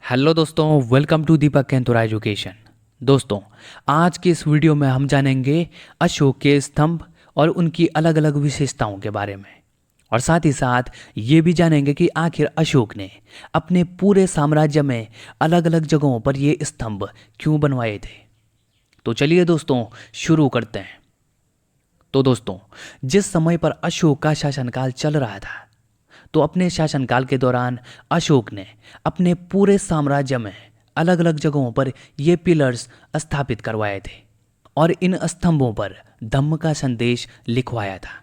Hello दोस्तों, welcome to Deepak केंतुरा education. दोस्तों, आज के इस वीडियो में हम जानेंगे अशोक के स्तंभ और उनकी अलग अलग विशेषताओं के बारे में, और साथ ही साथ ये भी जानेंगे कि आखिर अशोक ने अपने पूरे साम्राज्य में अलग अलग जगहों पर ये स्तंभ क्यों बनवाए थे। तो चलिए दोस्तों शुरू करते हैं। तो दोस्तों, जिस समय पर अशोक का शासनकाल चल रहा था, तो अपने शासनकाल के दौरान अशोक ने अपने पूरे साम्राज्य में अलग अलग जगहों पर ये पिलर्स स्थापित करवाए थे और इन स्तंभों पर धम्म का संदेश लिखवाया था।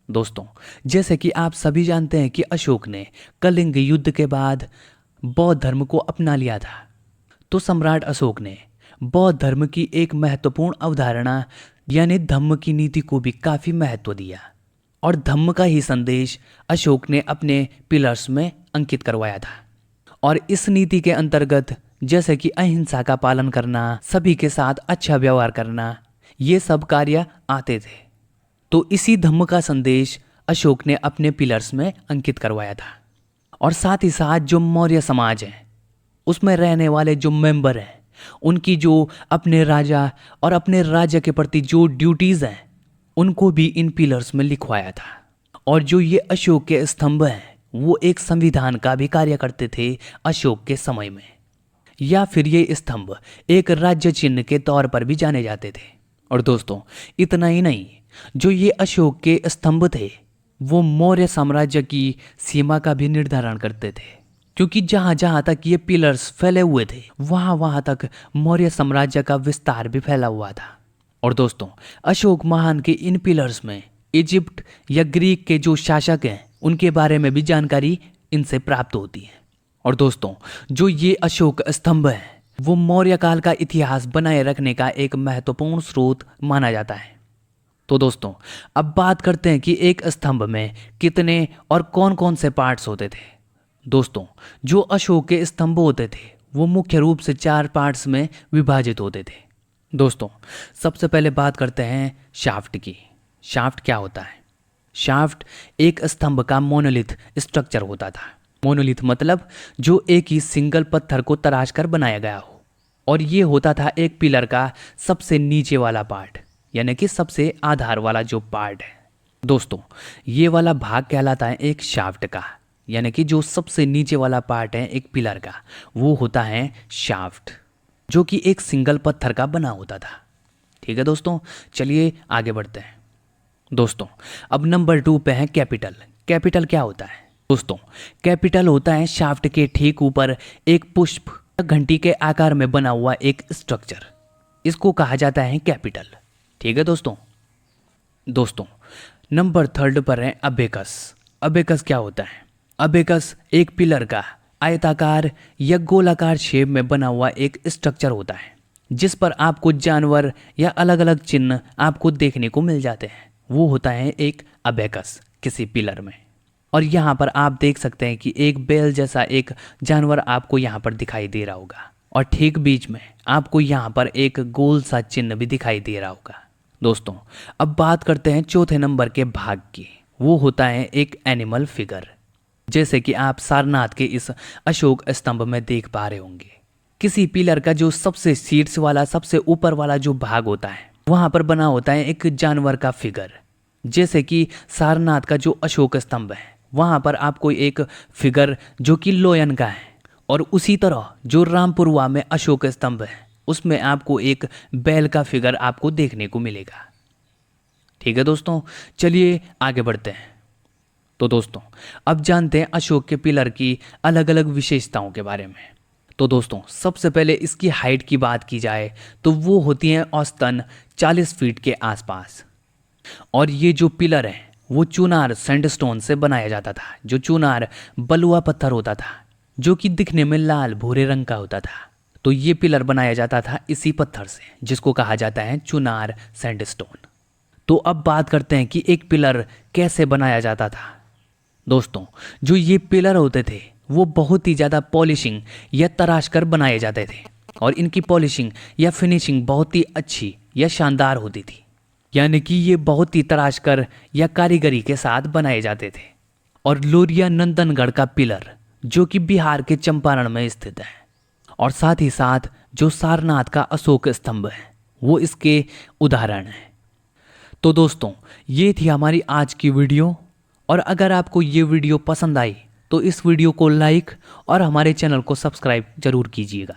दोस्तों, जैसे कि आप सभी जानते हैं कि अशोक ने कलिंग युद्ध के बाद बौद्ध धर्म को अपना लिया था, तो सम्राट अशोक ने बौद्ध धर्म की एक महत्वपूर्ण अवधारणा यानी धम्म की नीति को भी काफी महत्व दिया, और धम्म का ही संदेश अशोक ने अपने पिलर्स में अंकित करवाया था। और इस नीति के अंतर्गत जैसे कि अहिंसा का पालन करना, सभी के साथ अच्छा व्यवहार करना, ये सब कार्य आते थे। तो इसी धम्म का संदेश अशोक ने अपने पिलर्स में अंकित करवाया था। और साथ ही साथ जो मौर्य समाज है, उसमें रहने वाले जो मेंबर हैं, उनकी जो अपने राजा और अपने राज्य के प्रति जो ड्यूटीज हैं, उनको भी इन पिलर्स में लिखवाया था। और जो ये अशोक के स्तंभ हैं, वो एक संविधान का भी कार्य करते थे अशोक के समय में, या फिर ये स्तंभ एक राज्य चिन्ह के तौर पर भी जाने जाते थे। और दोस्तों, इतना ही नहीं, जो ये अशोक के स्तंभ थे वो मौर्य साम्राज्य की सीमा का भी निर्धारण करते थे, क्योंकि जहां जहां तक ये पिलर्स फैले हुए थे, वहां वहां तक मौर्य साम्राज्य का विस्तार भी फैला हुआ था। और दोस्तों, अशोक महान के इन पिलर्स में इजिप्ट या ग्रीक के जो शासक हैं, उनके बारे में भी जानकारी इनसे प्राप्त होती है। और दोस्तों, जो ये अशोक स्तंभ है, वो मौर्य काल का इतिहास बनाए रखने का एक महत्वपूर्ण स्रोत माना जाता है। तो दोस्तों, अब बात करते हैं कि एक स्तंभ में कितने और कौन कौन से पार्ट्स होते थे। दोस्तों, जो अशोक के स्तंभ होते थे वो मुख्य रूप से 4 पार्ट्स में विभाजित होते थे। दोस्तों, सबसे पहले बात करते हैं शाफ्ट की। शाफ्ट क्या होता है? शाफ्ट एक स्तंभ का मोनोलिथ स्ट्रक्चर होता था। मोनोलिथ मतलब जो एक ही सिंगल पत्थर को तराश कर बनाया गया हो, और ये होता था एक पिलर का सबसे नीचे वाला पार्ट, यानी कि सबसे आधार वाला जो पार्ट है। दोस्तों, ये वाला भाग कहलाता है एक शाफ्ट का, यानी कि जो सबसे नीचे वाला पार्ट है एक पिलर का, वो होता है शाफ्ट, जो कि एक सिंगल पत्थर का बना होता था। ठीक है दोस्तों, चलिए आगे बढ़ते हैं। दोस्तों, अब नंबर 2 पे है कैपिटल। कैपिटल क्या होता है? दोस्तों, कैपिटल होता है शाफ्ट के ठीक ऊपर एक पुष्प या घंटी के आकार में बना हुआ एक स्ट्रक्चर, इसको कहा जाता है कैपिटल। ठीक है दोस्तों। दोस्तों, नंबर 3 पर है अबेकस। अबेकस क्या होता है? अबेकस एक पिलर का आयताकार या गोलाकार शेप में बना हुआ एक स्ट्रक्चर होता है, जिस पर आपको जानवर या अलग अलग चिन्ह आपको देखने को मिल जाते हैं। वो होता है एक अबेकस किसी पिलर में। और यहाँ पर आप देख सकते हैं कि एक बेल जैसा एक जानवर आपको यहाँ पर दिखाई दे रहा होगा, और ठीक बीच में आपको यहाँ पर एक गोल सा चिन्ह भी दिखाई दे रहा होगा। दोस्तों, अब बात करते हैं चौथे नंबर के भाग की। वो होता है एक एनिमल फिगर, जैसे कि आप सारनाथ के इस अशोक स्तंभ में देख पा रहे होंगे। किसी पिलर का जो सबसे शीर्ष वाला, सबसे ऊपर वाला जो भाग होता है, वहां पर बना होता है एक जानवर का फिगर। जैसे कि सारनाथ का जो अशोक स्तंभ है, वहां पर आपको एक फिगर जो कि लोयन का है, और उसी तरह जो रामपुरवा में अशोक स्तंभ है, उसमें आपको एक बैल का फिगर आपको देखने को मिलेगा। ठीक है दोस्तों, चलिए आगे बढ़ते हैं। तो दोस्तों, अब जानते हैं अशोक के पिलर की अलग अलग विशेषताओं के बारे में। तो दोस्तों, सबसे पहले इसकी हाइट की बात की जाए तो वो होती है औसतन 40 फीट के आसपास। और ये जो पिलर है वो चुनार सैंडस्टोन से बनाया जाता था। जो चुनार बलुआ पत्थर होता था, जो कि दिखने में लाल भूरे रंग का होता था, तो ये पिलर बनाया जाता था इसी पत्थर से, जिसको कहा जाता है चुनार सैंडस्टोन। तो अब बात करते हैं कि एक पिलर कैसे बनाया जाता था। दोस्तों, जो ये पिलर होते थे वो बहुत ही ज़्यादा पॉलिशिंग या तराश कर बनाए जाते थे, और इनकी पॉलिशिंग या फिनिशिंग बहुत ही अच्छी या शानदार होती थी, यानी कि ये बहुत ही तराश कर या कारीगरी के साथ बनाए जाते थे। और लोरिया नंदनगढ़ का पिलर, जो कि बिहार के चंपारण में स्थित है, और साथ ही साथ जो सारनाथ का अशोक स्तंभ है वो इसके उदाहरण हैं। तो दोस्तों, ये थी हमारी आज की वीडियो, और अगर आपको ये वीडियो पसंद आई तो इस वीडियो को लाइक और हमारे चैनल को सब्सक्राइब जरूर कीजिएगा।